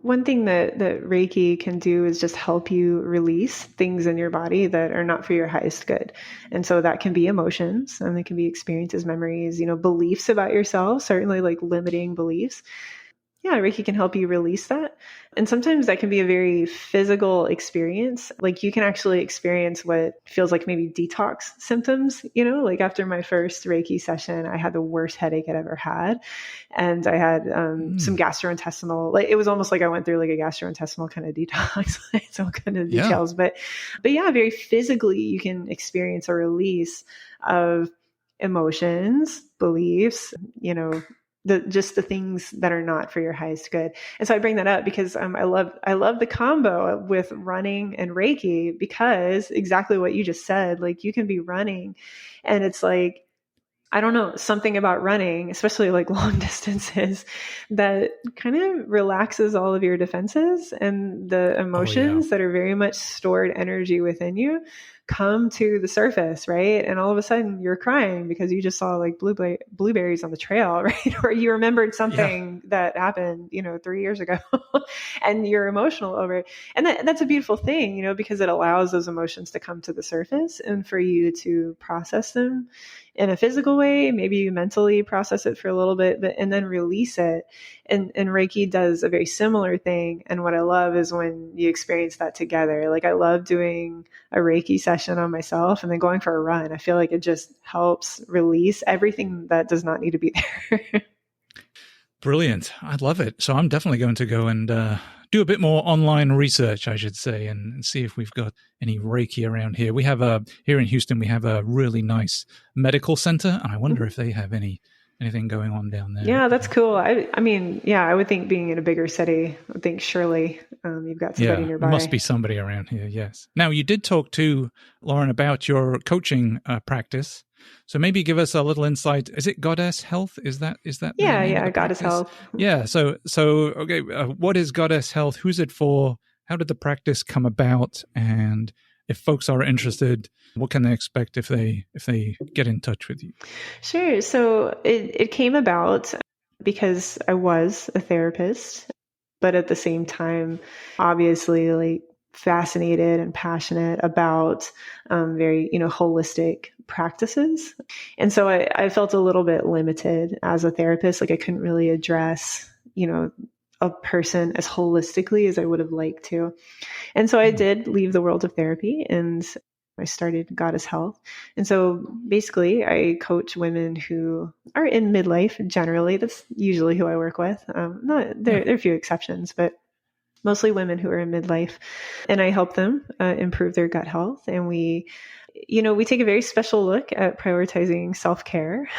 One thing that Reiki can do is just help you release things in your body that are not for your highest good. And so that can be emotions and it can be experiences, memories, beliefs about yourself, certainly like limiting beliefs. Yeah, Reiki can help you release that. And sometimes that can be a very physical experience. Like you can actually experience what feels like maybe detox symptoms, like after my first Reiki session, I had the worst headache I'd ever had. And I had some gastrointestinal, like it was almost like I went through like a gastrointestinal kind of detox, some kind of details. But yeah, very physically you can experience a release of emotions, beliefs, just the things that are not for your highest good. And so I bring that up because I love the combo with running and Reiki, because exactly what you just said, like you can be running and it's like, I don't know, something about running, especially like long distances, that kind of relaxes all of your defenses, and the emotions that are very much stored energy within you come to the surface, right? And all of a sudden you're crying because you just saw like blueberries on the trail, right? Or you remembered something that happened, 3 years ago and you're emotional over it. And that's a beautiful thing, because it allows those emotions to come to the surface and for you to process them in a physical way. Maybe you mentally process it for a little bit, and then release it. And Reiki does a very similar thing. And what I love is when you experience that together. Like I love doing a Reiki session on myself and then going for a run. I feel like it just helps release everything that does not need to be there. Brilliant. I love it. So I'm definitely going to go and do a bit more online research, I should say, and see if we've got any Reiki around here. We have here in Houston, we have a really nice medical center, and I wonder if they have anything going on down there. Yeah, that's cool. I mean, I would think being in a bigger city, I would think surely you've got somebody nearby. There must be somebody around here, yes. Now, you did talk to Lauren about your coaching practice. So maybe give us a little insight. Is it Goddess Health? Is that Yeah, Goddess Health. Yeah. So okay. What is Goddess Health? Who's it for? How did the practice come about? And if folks are interested, what can they expect if they get in touch with you? Sure. So it came about because I was a therapist, but at the same time, obviously, like fascinated and passionate about very holistic practices. And so I felt a little bit limited as a therapist. Like I couldn't really address a person as holistically as I would have liked to. And so I did leave the world of therapy and I started Goddess Health. And so basically I coach women who are in midlife generally. That's usually who I work with. There are a few exceptions, but mostly women who are in midlife, and I help them improve their gut health. And we take a very special look at prioritizing self-care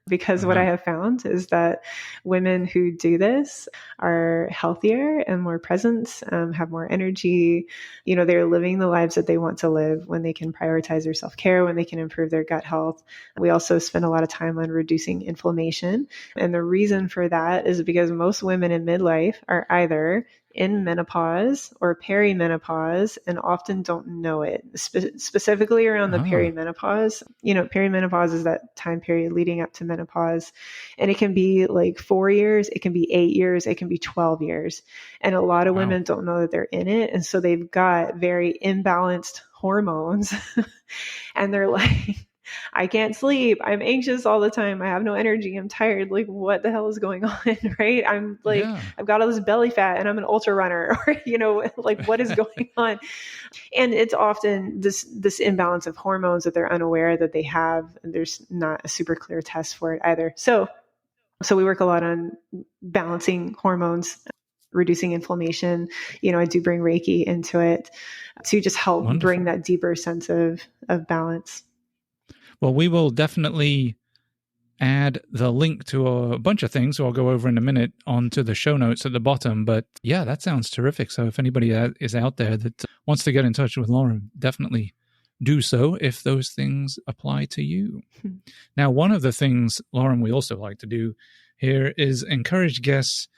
because what I have found is that women who do this are healthier and more present, have more energy. They're living the lives that they want to live when they can prioritize their self-care, when they can improve their gut health. We also spend a lot of time on reducing inflammation. And the reason for that is because most women in midlife are either in menopause or perimenopause and often don't know it, specifically around the perimenopause. Perimenopause is that time period leading up to menopause. And it can be like 4 years, it can be 8 years, it can be 12 years. And a lot of women don't know that they're in it. And so they've got very imbalanced hormones and they're like, I can't sleep. I'm anxious all the time. I have no energy. I'm tired. Like, what the hell is going on? Right? I'm like, I've got all this belly fat and I'm an ultra runner, or, like what is going on? And it's often this imbalance of hormones that they're unaware that they have. And there's not a super clear test for it either. So we work a lot on balancing hormones, reducing inflammation. I do bring Reiki into it to just help bring that deeper sense of balance. Well, we will definitely add the link to a bunch of things, so I'll go over in a minute, onto the show notes at the bottom. But yeah, that sounds terrific. So if anybody is out there that wants to get in touch with Lauren, definitely do so if those things apply to you. Now, one of the things, Lauren, we also like to do here is encourage guests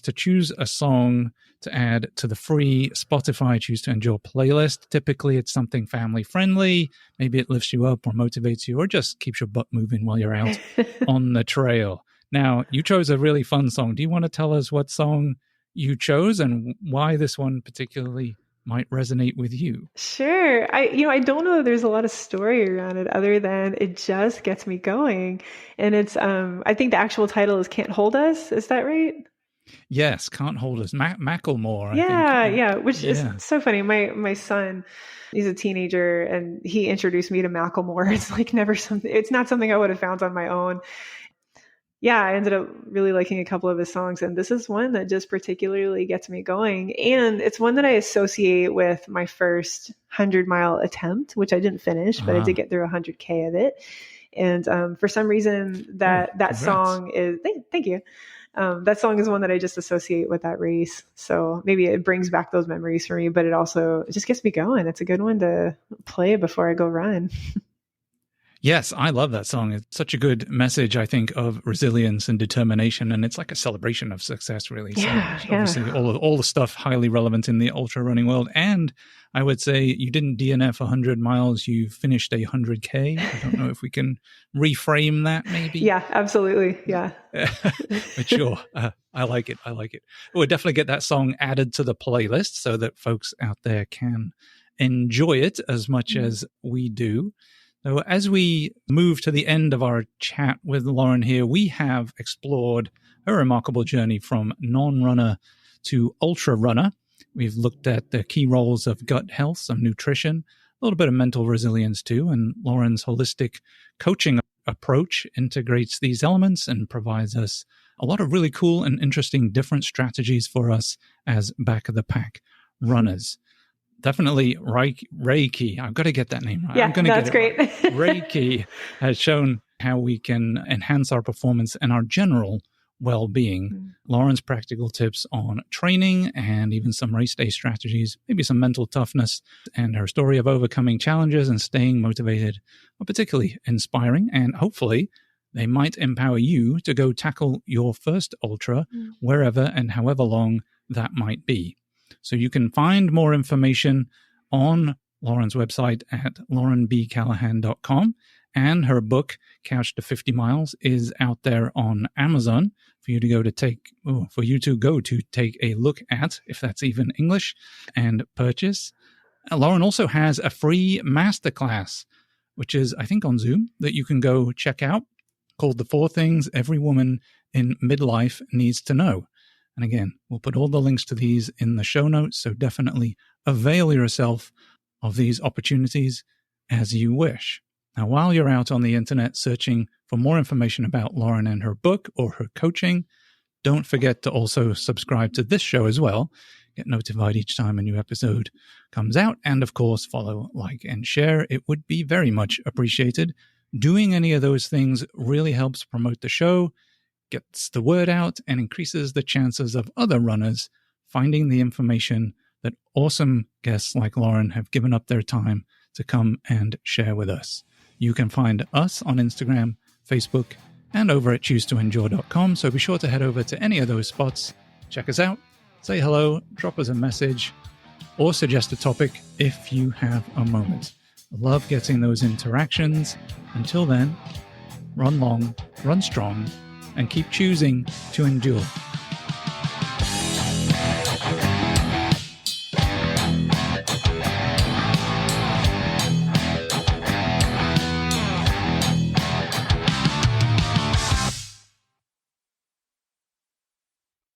to choose a song to add to the free Spotify Choose to Endure playlist. Typically, it's something family friendly. Maybe it lifts you up or motivates you or just keeps your butt moving while you're out on the trail. Now, you chose a really fun song. Do you want to tell us what song you chose and why this one particularly might resonate with you? Sure. I don't know that there's a lot of story around it other than it just gets me going. And it's, I think the actual title is Can't Hold Us. Is that right? Yes, Can't Hold Us. Macklemore. I think. Which is so funny. My son, he's a teenager and he introduced me to Macklemore. It's like it's not something I would have found on my own. Yeah, I ended up really liking a couple of his songs. And this is one that just particularly gets me going. And it's one that I associate with my first 100-mile attempt, which I didn't finish, but I did get through 100K of it. And for some reason that song is, thank you. That song is one that I just associate with that race. So maybe it brings back those memories for me, but it just gets me going. It's a good one to play before I go run. Yes, I love that song. It's such a good message, I think, of resilience and determination. And it's like a celebration of success, really. Yeah, so obviously all the stuff highly relevant in the ultra running world. And I would say you didn't DNF 100 miles, you finished 100K. I don't know if we can reframe that maybe. Yeah, absolutely. Yeah. But sure, I like it. We'll definitely get that song added to the playlist so that folks out there can enjoy it as much as we do. So as we move to the end of our chat with Lauren here, we have explored her remarkable journey from non-runner to ultra runner. We've looked at the key roles of gut health, some nutrition, a little bit of mental resilience too, and Lauren's holistic coaching approach integrates these elements and provides us a lot of really cool and interesting different strategies for us as back of the pack runners. Definitely Reiki. I've got to get that name right. Yeah, I'm going to that's get it great. Right. Reiki has shown how we can enhance our performance and our general well-being. Lauren's practical tips on training and even some race day strategies, maybe some mental toughness, and her story of overcoming challenges and staying motivated are particularly inspiring. And hopefully they might empower you to go tackle your first ultra wherever and however long that might be. So you can find more information on Lauren's website at laurenbcallahan.com, and her book, Couch to 50 Miles, is out there on Amazon for you to go to take a look at, if that's even English, and purchase. Lauren also has a free masterclass, which is, I think, on Zoom, that you can go check out, called The 4 Things Every Woman in Midlife Needs to Know. And again, we'll put all the links to these in the show notes, so definitely avail yourself of these opportunities as you wish. Now, while you're out on the internet searching for more information about Lauren and her book or her coaching, don't forget to also subscribe to this show as well. Get notified each time a new episode comes out. And of course, follow, like, and share. It would be very much appreciated. Doing any of those things really helps promote the show, gets the word out, and increases the chances of other runners finding the information that awesome guests like Lauren have given up their time to come and share with us. You can find us on Instagram, Facebook, and over at choosetoendure.com. So be sure to head over to any of those spots, check us out, say hello, drop us a message, or suggest a topic if you have a moment. I love getting those interactions. Until then, run long, run strong, and keep choosing to endure.